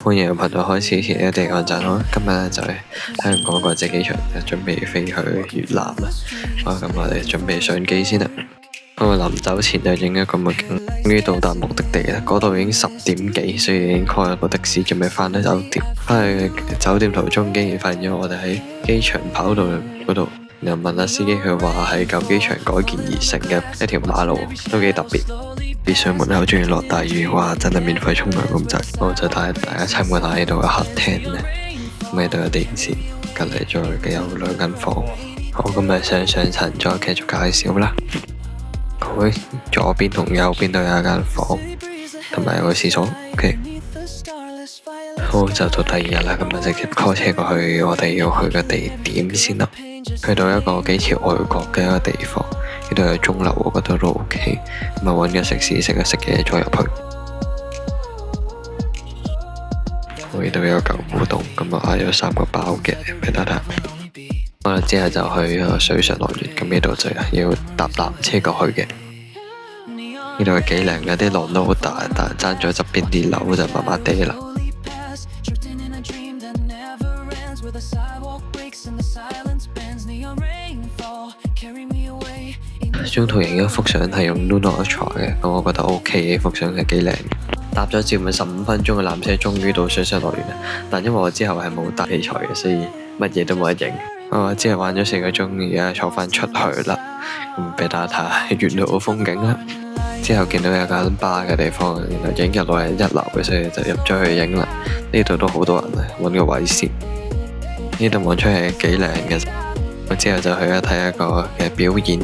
歡迎朋友開始前一定講陣咯，今日咧就係香港國際機場，準備飛去越南啦。好，咁我哋準備上機先啦。我臨走前就影咗個幕景，終於到達目的地啦。嗰度已經10點幾，所以已經 call 咗部的士準備翻去酒店。翻去酒店途中，竟然發現咗我哋喺機場跑道嗰度，然後問下司機，佢話係舊機場改建而成嘅一條馬路，都幾特別。別墅門口仲要落大雨，哇！真係免費沖涼咁滯。我就帶大家參觀下呢度嘅客廳咧，咁呢度有電視，隔離再有2間房。好，咁啊上層再繼續介紹啦。好，左邊同右邊都有一間房，同埋有個廁所。OK， 好，就到第2日啦，咁啊直接 call 車過去我哋要去嘅地點先啦。去到一個幾條外國嘅一個地方。呢度有鐘樓，我覺得都 OK。咁啊，揾個食肆食嘢再入去。我呢度有嚿烏冬，咁啊嗌咗3個包嘅俾大家。我哋之後就去水上樂園，咁呢度就要搭纜車過去嘅。呢度係幾靚嘅，啲浪都好大，但係爭咗側邊啲樓就麻麻地啦。中途影咗幅相係用 Lunar Ultra 嘅，咁我覺得 OK 嘅，幅相係幾靚。搭咗接近15分鐘嘅纜車，終於到水上樂園啦。但因為我之後係冇帶器材嘅，所以乜嘢都冇得影。我之後玩咗4個鐘，而家坐翻出去啦，咁俾大家睇下沿路嘅風景啦。之後見到有間巴嘅地方，然後影日落係1樓嘅，所以就入咗去影啦。呢度都好多人啊，揾個位先。呢度望出係幾靚嘅。我之後就去咗睇一個嘅表演。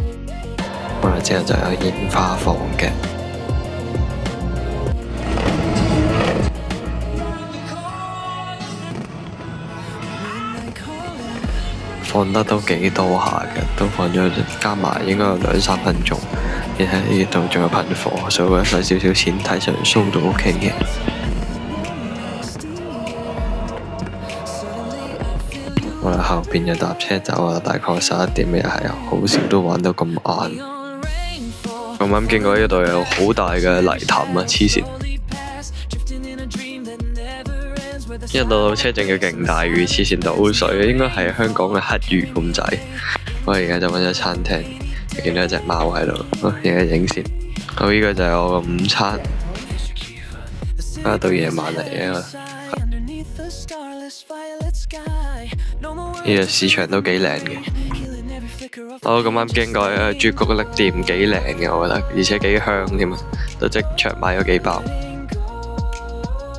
之後就有煙花放嘅，放得都幾多下嘅，都放咗加埋應該有2-3分鐘。你睇呢度仲有噴火，所以我使少少錢睇上 show 都 OK 嘅。我哋後邊就搭車走啊，大概11點嘅係，好少都玩到咁晏。咁啱經過呢度有好大嘅泥潭啊！黐線，一落到車仲要勁大雨，黐線倒水，應該係香港嘅黑雨咁滯。我而家就揾咗餐廳，見到一隻貓喺度，影一影先。好，呢個就係我嘅午餐。到夜晚嚟嘅，呢個市場都幾靚嘅。我咁啱經過朱古力店，幾靚嘅我覺得，而且幾香添啊！都即場買咗幾包。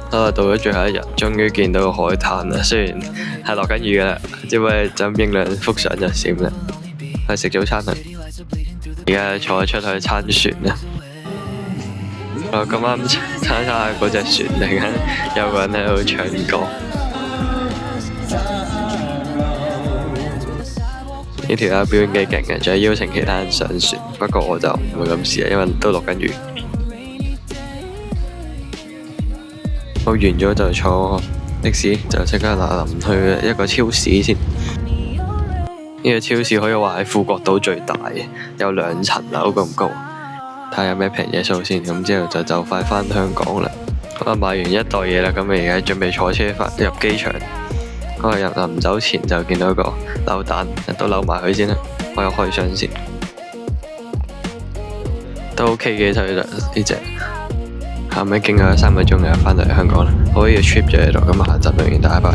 到咗最後一日，終於見到個海灘啦。雖然係落緊雨嘅啦，只不過就咁影2幅相就閃啦。去食早餐啦！而家坐出去撐船啦。咁啱撐下嗰隻船，突然間有個人喺度唱歌。呢條友表演幾勁嘅，仲係邀請其他人上船，不過我就唔會咁試啊，因為都落緊雨。我完咗就坐的士，就即刻嗱臨去一個超市先。呢個超市可以話係富國島最大嘅，有2層樓咁高。睇下有咩平嘢數先，咁之後就快返香港啦。我買完一袋嘢啦，咁我而家準備坐車返入機場。我臨走前就見到一個扭蛋，都扭埋佢先啦。我有開箱先，都 OK 嘅，就呢隻。後尾經過3個鐘又返到嚟香港啦。好，呢個 trip 就喺度，咁下集再見大家。